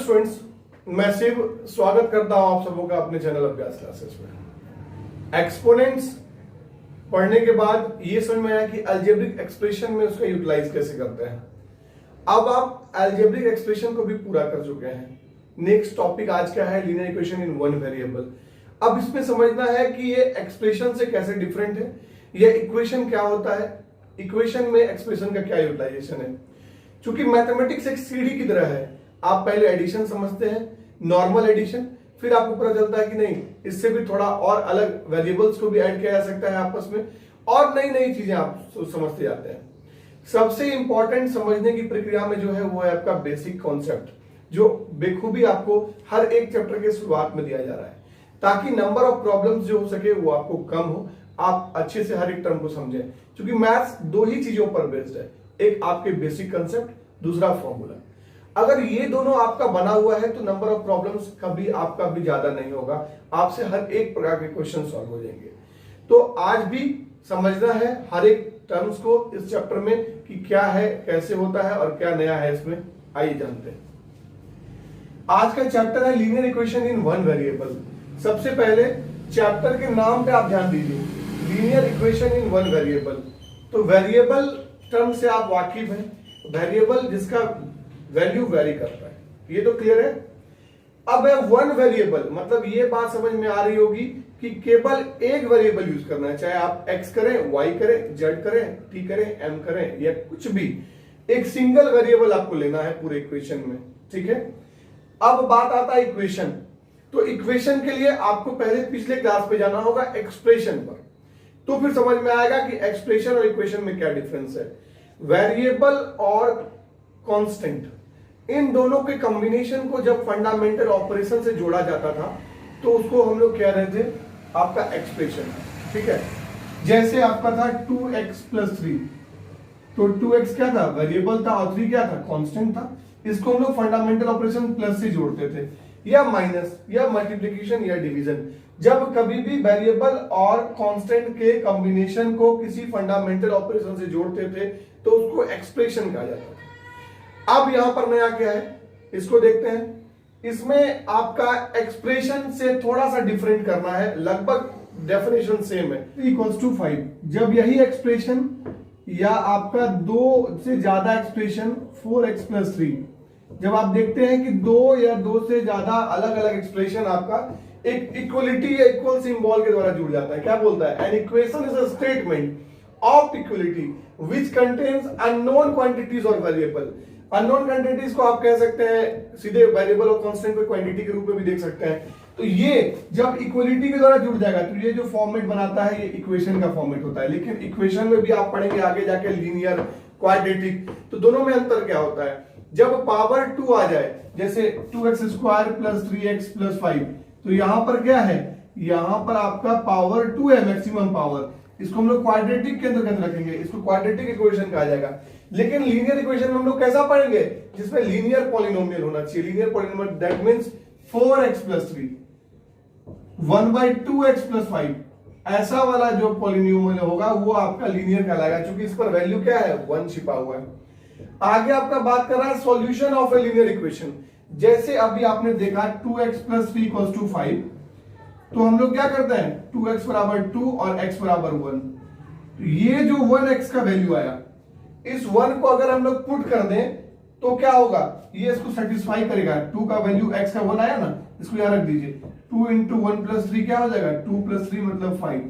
Students, मैं शिव स्वागत करता हूं आप सबों का अपने चैनल अभ्यास क्लासेस में। एक्सपोनेंट्स पढ़ने के बाद ये समझ में आया कि अलजेब्रिक एक्सप्रेशन में उसका यूटिलाइज कैसे करते हैं। अब आप अलजेब्रिक एक्सप्रेशन को भी पूरा कर चुके हैं। नेक्स्ट टॉपिक आज क्या है? Linear equation in one variable. अब इसमें समझना है कि ये एक्सप्रेशन से कैसे डिफरेंट है, ये इक्वेशन क्या होता है, इक्वेशन में एक्सप्रेशन का क्या यूटिलाइजेशन है। क्योंकि मैथमेटिक्स एक सीढ़ी की तरह है, आप पहले एडिशन समझते हैं, नॉर्मल एडिशन, फिर आपको पता चलता है कि नहीं इससे भी थोड़ा और अलग वेरिएबल्स को भी ऐड किया जा सकता है आपस में, और नई नई चीजें आप समझते जाते हैं। सबसे इंपॉर्टेंट समझने की प्रक्रिया में जो है वो है आपका बेसिक कॉन्सेप्ट, जो बेखूबी आपको हर एक चैप्टर के शुरुआत में दिया जा रहा है, ताकि नंबर ऑफ प्रॉब्लम्स जो हो सके वो आपको कम हो, आप अच्छे से हर एक टर्म को समझें। क्योंकि मैथ्स दो ही चीजों पर बेस्ड है, एक आपके बेसिक कंसेप्ट, दूसरा फॉर्मूला। अगर ये दोनों आपका बना हुआ है तो नंबर ऑफ प्रॉब्लम्स कभी आपका भी ज्यादा नहीं होगा, आपसे हर एक प्रकार के क्वेश्चन सॉल्व हो जाएंगे। तो आज भी समझना है हर एक टर्म्स को इस चैप्टर में कि क्या है, कैसे होता है और क्या नया है इसमें। आइए जानते हैं। आज का चैप्टर है linear equation in one variable. सबसे पहले चैप्टर के नाम पे आप ध्यान दीजिए, linear equation in one variable. तो वेरिएबल टर्म से आप वाकिफ हैं, वेरिएबल जिसका वैल्यू वेरी करता है, ये तो क्लियर है। अब है वन वेरिएबल, मतलब ये बात समझ में आ रही होगी कि केवल एक वेरिएबल यूज करना है, चाहे आप x करें, y करें, z करें, t करें, m करें या कुछ भी, एक सिंगल वेरिएबल आपको लेना है पूरे इक्वेशन में, ठीक है। अब बात आता है इक्वेशन। तो इक्वेशन के लिए आपको पहले पिछले क्लास पे जाना होगा एक्सप्रेशन पर, तो फिर समझ में आएगा कि एक्सप्रेशन और इक्वेशन में क्या डिफरेंस है। वेरिएबल और कांस्टेंट, इन दोनों के कॉम्बिनेशन को जब फंडामेंटल ऑपरेशन से जोड़ा जाता था तो उसको हम लोग कह रहे थे आपका एक्सप्रेशन, ठीक है। जैसे आपका था 2x + 3, तो 2x क्या था? वेरिएबल था, और 3 क्या था? कांस्टेंट था। इसको हम लोग फंडामेंटल ऑपरेशन प्लस से जोड़ते थे, या माइनस, या मल्टीप्लिकेशन, या डिवीजन। जब कभी भी वेरिएबल और कांस्टेंट के कॉम्बिनेशन को किसी फंडामेंटल ऑपरेशन से जोड़ते थे तो उसको एक्सप्रेशन कहा जाता था। अब यहां पर नया क्या है, इसको देखते हैं। इसमें आपका एक्सप्रेशन से थोड़ा सा डिफरेंट करना है, लगभग डेफिनेशन सेम है। 3 = 5, जब यही एक्सप्रेशन या आपका दो से ज्यादा एक्सप्रेशन 4x + 3, जब आप देखते हैं कि दो या दो से ज्यादा अलग अलग एक्सप्रेशन आपका एक इक्वलिटी या इक्वल सिंबल के द्वारा जुड़ जाता है, क्या बोलता है? An equation is a statement of equality which contains unknown quantities और वेरिएबल। अननोन क्वांटिटीज को आप कह सकते हैं सीधे वेरिएबल और कांस्टेंट को क्वांटिटी के रूप में भी देख सकते हैं। तो ये जब इक्वलिटी के द्वारा जुड़ जाएगा तो ये जो फॉर्मेट बनाता है ये इक्वेशन का फॉर्मेट होता है। लेकिन इक्वेशन में भी आप पढ़ेंगे आगे जाके लीनियर, क्वाड्रेटिक, तो दोनों में अंतर क्या होता है। जब पावर 2 आ जाए, जैसे 2x² + 3x + 5, तो यहां पर क्या है? यहां पर आपका पावर 2 है, मैक्सिमम पावर। इसको हम लोग क्वाड्रेटिक के अंतर्गत रखेंगे, इसको क्वाड्रेटिक इक्वेशन कहा जाएगा। लेकिन लीनियर इक्वेशन में हम लोग कैसा पढ़ेंगे? जिसमें लीनियर पॉलिनोमियल होना चाहिए। Linear polynomial that means 4x + 3, 1/2x + 5, ऐसा वाला जो पॉलिनोमियल होगा वो आपका लीनियर कहलाएगा, क्योंकि इस पर वैल्यू क्या है? 1 छिपा हुआ है। आगे आपका बात कर रहा है solution of a linear equation. जैसे अभी आपने देखा 2x + 3 = 5, तो हम लोग क्या करते हैं? 2x = 2 और x = 1। ये जो 1x का वैल्यू आया, इस 1 को अगर हम लोग पुट कर दें तो क्या होगा? ये इसको सेटिस्फाई करेगा। 2 का वैल्यू x का 1 आया ना, इसको यहां रख दीजिए। 2 × 1 + 3 क्या हो जाएगा? 2 + 3 मतलब 5।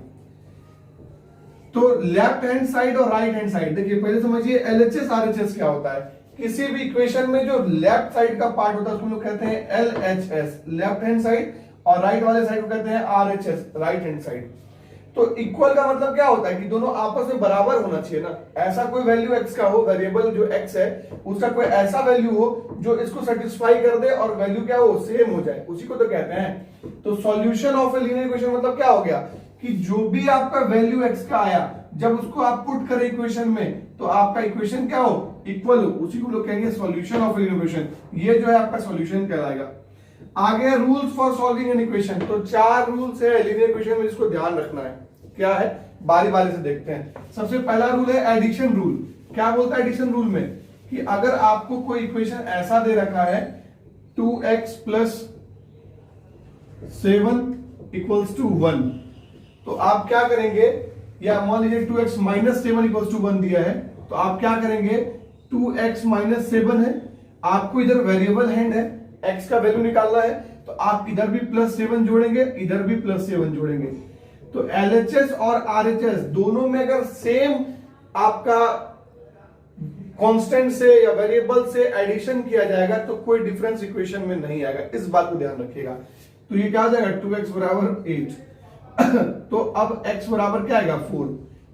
तो लेफ्ट हैंड साइड और राइट हैंड साइड, देखिए पहले समझिए LHS RHS क्या होता है। किसी भी इक्वेशन में जो लेफ्ट साइड का पार्ट होता है उसको लोग कहते हैं LHS, लेफ्ट हैंड साइड, और राइट वाले साइड को कहते हैं RHS, राइट हैंड साइड। तो इक्वल का मतलब क्या होता है कि दोनों आपस में बराबर होना चाहिए ना। ऐसा कोई वैल्यू x का हो, वेरिएबल जो x है उसका कोई ऐसा वैल्यू हो जो इसको सेटिस्फाई कर दे और वैल्यू क्या हो? सेम हो जाए, उसी को तो कहते हैं। तो solution of a linear equation मतलब क्या हो गया कि जो भी आपका वैल्यू x का आया, जब उसको आप पुट करें इक्वेशन में तो आपका इक्वेशन क्या हो? इक्वल हो, उसी को लोग कहेंगे solution of a linear equation. ये जो है आपका सॉल्यूशन कहलाएगा। आगे rules for solving an equation. तो 4 रूल्स है लीनियर इक्वेशन में, जिसको ध्यान रखना है। क्या है? बारी बारी से देखते हैं। सबसे पहला रूल है एडिशन रूल। क्या बोलता है एडिशन रूल में? कि अगर आपको कोई इक्वेशन ऐसा दे रखा है 2x प्लस 7 इक्वल्स टू 1। तो आप क्या करेंगे, या मान लीजिए 2x माइनस 7 इक्वल्स टू 1 दिया है, तो आप क्या करेंगे, 2x माइनस 7 है, आपको इधर वेरिएबल हैंड है, x का वैल्यू निकालना है, तो आप इधर भी प्लस 7 जोड़ेंगे, इधर भी प्लस 7 जोड़ेंगे। तो LHS और RHS दोनों में अगर सेम आपका कांस्टेंट से या वेरिएबल से एडिशन किया जाएगा तो कोई डिफरेंस इक्वेशन में नहीं आएगा, इस बात को ध्यान रखिएगा। तो ये क्या आ जाएगा, 2x बराबर 8 तो अब x बराबर क्या आएगा, 4।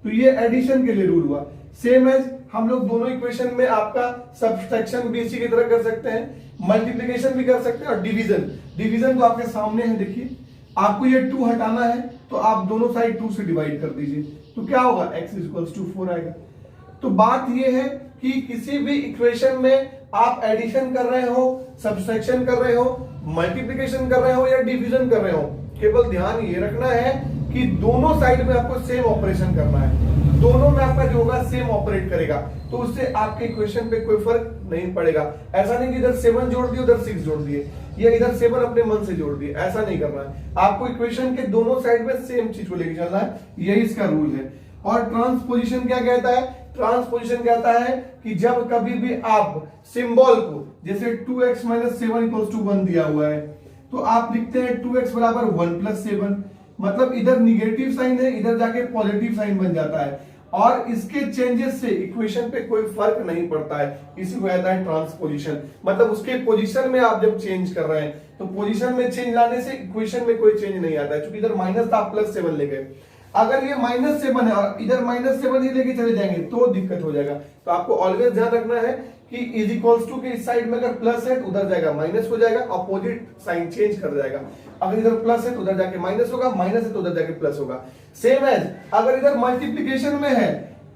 तो ये एडिशन के लिए रूल हुआ। सेम एज हम लोग दोनों इक्वेशन में आपका सब्सट्रैक्शन भी इसी की तरह कर सकते हैं, मल्टीप्लिकेशन भी कर सकते हैं, और डिवीजन तो आपके सामने है। देखिए आपको ये 2 हटाना है तो आप दोनों साइड 2 से डिवाइड कर दीजिए, तो क्या होगा, x इक्वल्स टू 4 आएगा। तो बात ये है कि किसी भी इक्वेशन में आप एडिशन कर रहे हो, सब्सट्रैक्शन कर रहे हो, मल्टीप्लिकेशन कर रहे हो या डिवीजन कर रहे हो, केवल ध्यान ये रखना है कि दोनों साइड में आपको सेम ऑपरेशन करना है, दोनों में आपका जो होगा सेम ऑपरेट करेगा, तो उससे आपके इक्वेशन पे कोई फर्क नहीं पड़ेगा। ऐसा नहीं कि इधर 7 जोड़ दिए उधर 6 जोड़ दिए, या इधर 7 अपने मन से जोड़ दिए, ऐसा नहीं करना है। आपको इक्वेशन के दोनों साइड में सेम चीज को लेकर चलना है, यही इसका रूल है। और ट्रांसपोजिशन क्या कहता है, ट्रांसपोजिशन कहता है कि जब कभी भी आप सिंबल को, जैसे 2x माइनस 7 इक्वल्स टू 1 दिया हुआ है, तो आप लिखते हैं 2x बराबर 1 प्लस 7, मतलब इधर निगेटिव साइन है, इधर जाके पॉजिटिव साइन बन जाता है, और इसके चेंजेस से इक्वेशन पे कोई फर्क नहीं पड़ता है, इसी को कहता है ट्रांसपोजिशन। मतलब उसके पोजीशन में आप जब चेंज कर रहे हैं तो पोजीशन में चेंज लाने से इक्वेशन में कोई चेंज नहीं आता है, क्योंकि इधर माइनस था, प्लस 7 ले गए। अगर ये -7 है और इधर -7 ही लेके चले जाएंगे तो दिक्कत हो जाएगा। तो आपको ऑलवेज ध्यान रखना है कि इज इक्वल्स टू के इस साइड में अगर प्लस है तो उधर जाएगा माइनस हो जाएगा, अपोजिट साइन चेंज कर जाएगा। अगर इधर प्लस है तो उधर जाके माइनस होगा, माइनस है तो उधर जाके प्लस होगा। सेम एज अगर इधर मल्टीप्लीकेशन में है,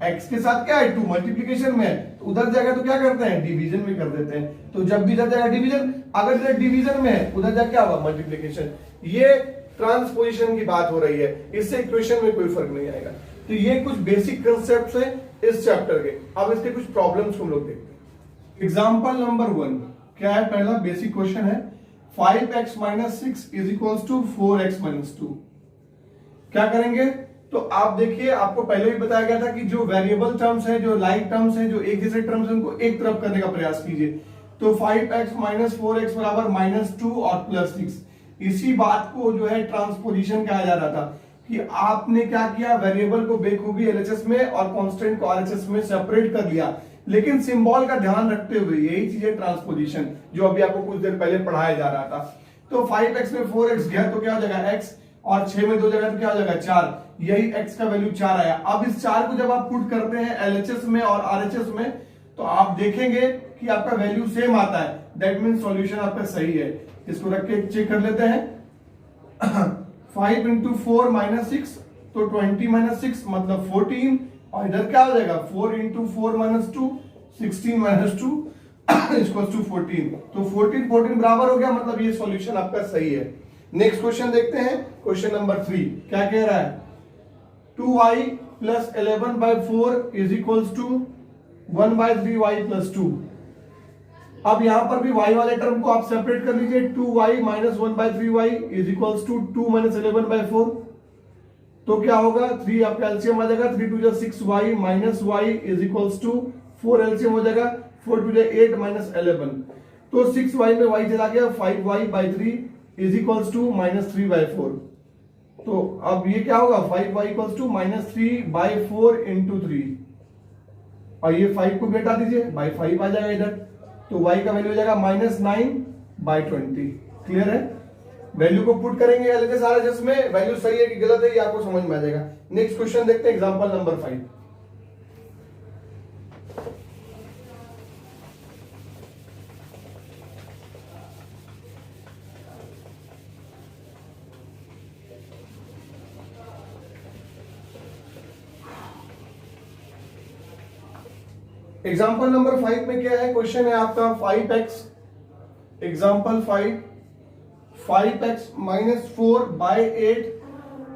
x के साथ क्या है 2, मल्टीप्लीकेशन में है, तो उधर जाएगा तो क्या करते हैं, डिवीजन में कर देते हैं। तो जब भी इधर जाएगा डिवीजन, अगर इधर डिवीजन में है उधर जाके क्या होगा, मल्टीप्लीकेशन। ये ट्रांसपोजिशन की बात हो रही है, इससे इक्वेशन में कोई फर्क नहीं आएगा। तो ये कुछ बेसिक कंसेप्ट्स हैं इस चैप्टर के। अब इसके कुछ प्रॉब्लम्स को हम लोग देखते हैं। एग्जांपल नंबर 1 क्या है, पहला बेसिक क्वेश्चन है, 5x minus 6 is equals to 4x minus 2। क्या करेंगे, तो आप देखिए, आपको पहले भी बताया गया था कि जो वेरिएबल टर्म्स हैं, जो लाइक टर्म्स हैं, जो एक जैसे टर्म्स हैं, उनको एक तरफ करने का प्रयास कीजिए। तो 5x माइनस 4x बराबर -2 और +6, इसी बात को जो है ट्रांसपोजिशन कहा जा रहा था कि आपने क्या किया, वेरिएबल को बेखूबी एलएचएस में और कांस्टेंट को आरएचएस में सेपरेट कर लिया, लेकिन सिंबल का ध्यान रखते हुए। यही चीज है ट्रांसपोजिशन, जो अभी आपको कुछ देर पहले पढ़ाया जा रहा था। तो 5x में 4x गया तो क्या हो जाएगा x, और 6 में 2 जगह तो क्या हो जाएगा 4, यही x का वैल्यू 4 आया। अब इस 4 को जब आप पुट करते हैं एलएचएस में और आरएचएस में, तो आप देखेंगे कि आपका वैल्यू सेम आता है, दैट मीन सॉल्यूशन आपका सही है। इसको रख के चेक कर लेते हैं। 5 इंटू 4 माइनस 6, तो 20 माइनस 6 मतलब 14, और इधर क्या हो जाएगा 4 into 4 minus 2, 16 minus 2 equals to 14। तो 14 बराबर हो गया, मतलब ये सॉल्यूशन आपका सही है। नेक्स्ट क्वेश्चन देखते हैं, क्वेश्चन नंबर 3 क्या कह रहा है, 2y plus 11/4 is equals to 1/3y plus 2। अब यहां पर भी y वाले टर्म को आप सेपरेट कर लीजिए, 2y minus 1/3y is equals to 2 minus 11/4। तो क्या होगा, 3 आपका एलसीएम आ जाएगा, 3 2 6y minus y is equals to 4 LCM हो जाएगा, 4 2 8 माइनस 11। तो 6y में y चला गया, 5y/3 इज इक्वल्स टू -3/4। तो अब ये क्या होगा, 5y इक्वल्स टू -3/4 इंटू 3, और ये 5 को घटा दीजिए, बाई 5 आ जाएगा इधर, तो y का वैल्यू हो जाएगा -9/20। क्लियर है, वैल्यू को पुट करेंगे एलएचएस आरएचएस में, वैल्यू सही है कि गलत है ये आपको समझ में आ जाएगा। नेक्स्ट क्वेश्चन देखते हैं, एग्जांपल नंबर 5। एग्जाम्पल नंबर 5 में क्या है, क्वेश्चन है आपका 5x, example 5x minus 4/8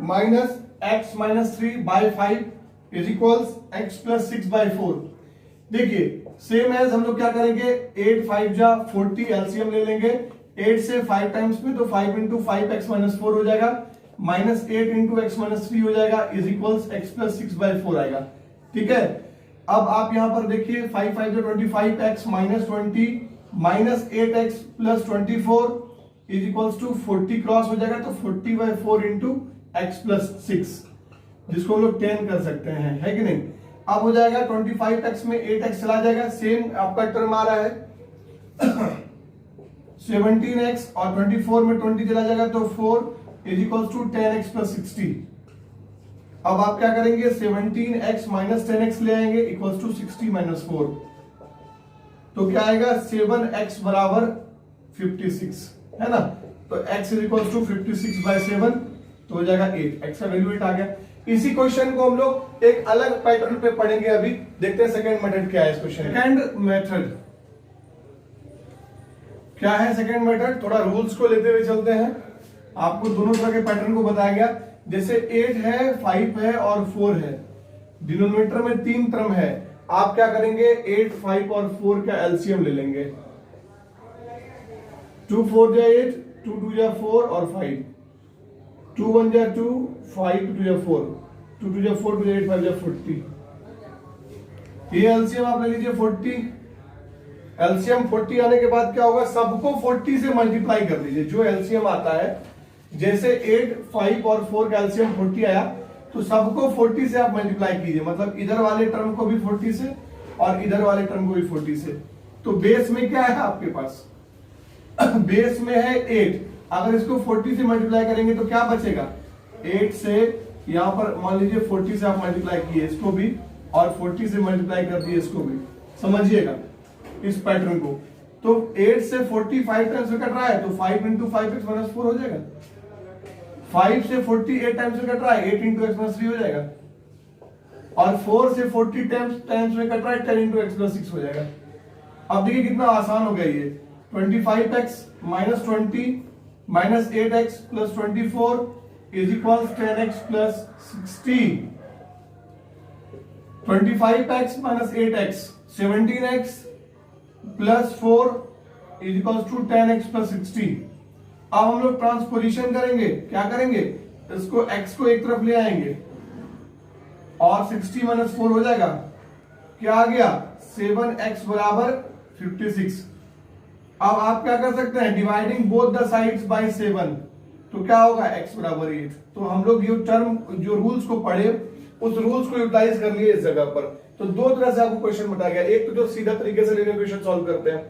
minus x minus 3/5 is equals x plus 6/4। देखिए सेम एज हम लोग क्या करेंगे, 8 5 जा 40 एलसीएम ले लेंगे, 8 से 5 टाइम्स में, तो 5 इंटू 5x माइनस 4 हो जाएगा, माइनस 8 इंटू एक्स माइनस 3 हो जाएगा, इज इक्वल्स x प्लस 6/4 आएगा। ठीक है, अब आप यहां पर देखिए 5 5 जो 25x minus 20 minus 8x plus 24 is equals to 40 cross हो जाएगा, तो 40/4 इंटू एक्स प्लस 6, जिसको हम लोग 10 कर सकते हैं, है कि नहीं। अब हो जाएगा 25x में 8x चला जाएगा, सेम आपका टर्म आ रहा है 17x, और 24 में 20 चला जाएगा, तो 4 is equals to 10x plus 60। अब आप क्या करेंगे, 17x माइनस 10x ले आएंगे, इक्वल्स टू 60 माइनस 4, तो क्या आएगा 7x बराबर 56, है ना। तो x इज इक्वल्स टू 56/7, तो हो जाएगा 8, x का वैल्यू 8 आ गया। इसी क्वेश्चन को हम लोग एक अलग पैटर्न पे पढ़ेंगे, अभी देखते हैं सेकंड मेथड क्या है इस क्वेश्चन। सेकंड मेथड क्या है, सेकंड मेथड थोड़ा रूल्स को लेते हुए चलते हैं। आपको दोनों तरह के पैटर्न को बताया गया, जैसे 8 है, 5 है और 4 है, डिनोमिनेटर में 3 टर्म है, आप क्या करेंगे 8, 5 और 4 का एलसीएम ले लेंगे। 2 4 जा 8, 2 2 जा 4 और 5, 2 1 जा 2, 5 2 जा 4, 2 2 जा 4, 2 जा 8, 5 जा 40। ये एलसीएम आप ले लीजिए 40। एलसीएम 40 आने के बाद क्या होगा, सबको 40 से मल्टीप्लाई कर दीजिए। जो एलसीएम आता है, जैसे 8, 5 और 4 का एलसीएम 40 आया, तो सबको 40 से आप मल्टीप्लाई कीजिए, मतलब इधर वाले टर्म को भी 40 से और इधर वाले टर्म को भी 40 से। तो बेस में क्या है आपके पास बेस में है 8, अगर इसको 40 से मल्टीप्लाई करेंगे तो क्या बचेगा, 8 से यहां पर मान लीजिए 40 से आप मल्टीप्लाई किए इसको भी, और 40 से मल्टीप्लाई कर दिए इसको भी, समझिएगा इस पैटर्न को। तो 8 से 40 5 टाइम्स में कट रहा है, तो 5 इंटू 5x माइनस 4 हो जाएगा। 5 से 40 8 टाइम्स में कट रहा है, 8 इंटू एक्स प्लस 3 हो जाएगा। और 4 से 40 टाइम्स में कट रहा है, 10 इंटू एक्स प्लस 6 हो जाएगा। अब देखिए कितना आसान हो गया ये, 25x minus 20 minus 8x plus 24 is equal 10x plus 60। 25x minus 8x 17x plus 4 is equal to 10x plus 60। अब हम लोग ट्रांसपोजिशन करेंगे, क्या करेंगे, इसको x को एक तरफ ले आएंगे और 60 माइनस 4 हो जाएगा, क्या आ गया 7x बराबर 56। अब आप क्या कर सकते हैं, dividing both the sides by 7, तो क्या होगा x बराबर 8। तो हम लोग ये टर्म जो रूल्स को पढ़े उस रूल्स को यूटिलाइज कर लिए इस जगह पर। तो दो तरह से आपको क्वेश्चन बताया गया, एक तो जो सीधा तरीके से लिनियर इक्वेशन सॉल्व करते हैं,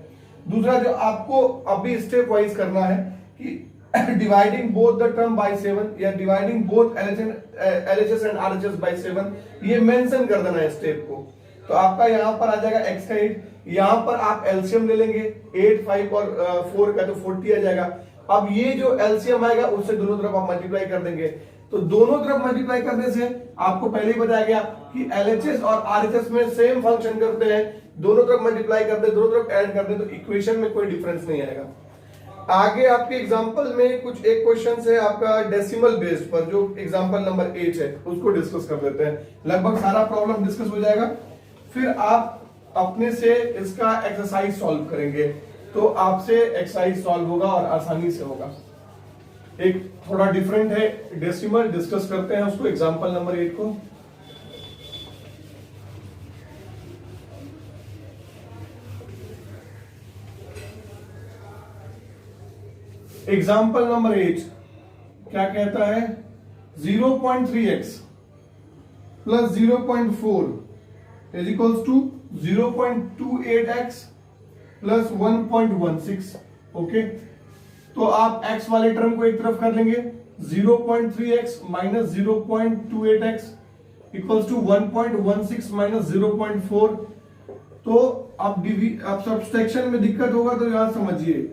दूसरा जो आपको अभी स्टेप वाइज करना है कि dividing both the term by 7 या dividing both LHS and RHS by 7, ये मेंशन कर देना है स्टेप को। तो आपका यहां पर आ जाएगा x का 8, यहां पर आप एलसीएम ले लेंगे 8, 5 और 4 का, तो 40 आ जाएगा। अब ये जो एलसीएम आएगा उससे दोनों तरफ आप मल्टीप्लाई कर देंगे, तो दोनों तरफ मल्टीप्लाई करने से आपको पहले ही बताया गया कि LHS और RHS में सेम फंक्शन करते हैं, दोनों तरफ मल्टीप्लाई करते हैं, दोनों तरफ ऐड करते हैं, तो इक्वेशन में कोई डिफरेंस नहीं आएगा। आगे आपके एग्जांपल में कुछ एक क्वेश्चन है आपका डेसिमल बेस्ड पर, जो एग्जांपल नंबर 8 है, उसको डिस्कस कर लेते हैं। लगभग सारा प्रॉब्लम डिस्कस हो जाएगा, फिर आप अपने से इसका एक्सरसाइज सॉल्व करेंगे, तो आपसे एक्सरसाइज सॉल्व होगा और आसानी से होगा। एक थोड़ा डिफरेंट है डेसिमल, डिस्कस करते हैं उसको, एग्जांपल नंबर 8 को। एग्जाम्पल नंबर 8 क्या कहता है, 0.3x plus 0.4 is equals to 0.28x plus 1.16। Okay, तो आप x वाले टर्म को एक तरफ कर लेंगे, 0.3x minus 0.28x equals to 1.16 minus 0.4। तो अब सब्सट्रैक्शन में दिक्कत होगा तो यहां समझिए,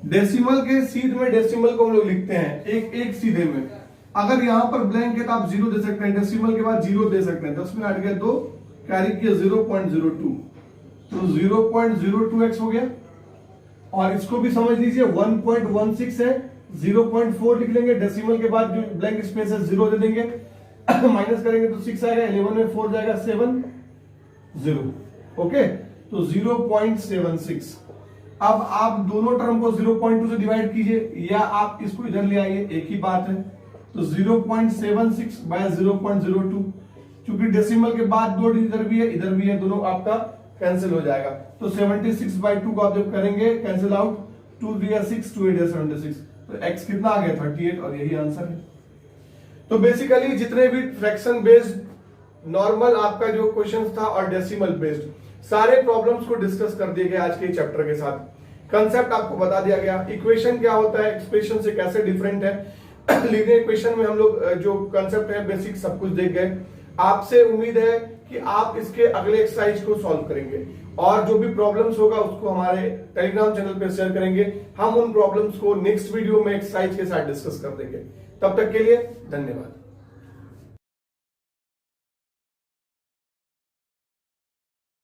डेसिमल के सीध में डेसिमल को हम लोग लिखते हैं एक सीधे में। अगर यहां पर ब्लैंक है तो आप 0 दे सकते हैं, डेसिमल के बाद 0 दे सकते हैं। 10 में हट गया 2, कैरी किया 0.02, तो 0.02x हो गया। और इसको भी समझ लीजिए 1.16 है, 0.4 लिख लेंगे, डेसिमल के बाद जो ब्लैंक स्पेस है 0 दे देंगे, माइनस करेंगे तो 6 आएगा, 11 में 4 जाएगा 7 0। ओके, तो 0.76। अब आप दोनों टर्म को 0.2 से डिवाइड कीजिए या आप इसको इधर ले आइए, एक ही बात है। तो 0.76 बाय 0.02, क्योंकि डेसिमल के बाद 2 इधर भी है इधर भी है, दोनों आपका कैंसिल हो जाएगा। तो 76/2 को आप जब करेंगे कैंसिल आउट, 2 3 6, 2 8 76, तो x कितना आ गया 38, और यही आंसर है। तो बेसिकली जितने भी फ्रैक्शन बेस्ड नॉर्मल आपका जो क्वेश्चन था और डेसिमल बेस्ड सारे प्रॉब्लम्स को डिस्कस कर दिए गए आज के चैप्टर के साथ। कंसेप्ट आपको बता दिया गया, इक्वेशन क्या होता है, एक्सप्रेशन से कैसे डिफरेंट है, लीनियर इक्वेशन में हम लोग जो कंसेप्ट है बेसिक सब कुछ देख गए। आपसे उम्मीद है कि आप इसके अगले एक्सरसाइज को सॉल्व करेंगे और जो भी प्रॉब्लम्स होगा उसको हमारे टेलीग्राम चैनल पे शेयर करेंगे। हम उन प्रॉब्लम्स को नेक्स्ट वीडियो में एक्सरसाइज के साथ डिस्कस कर देंगे। तब तक के लिए धन्यवाद।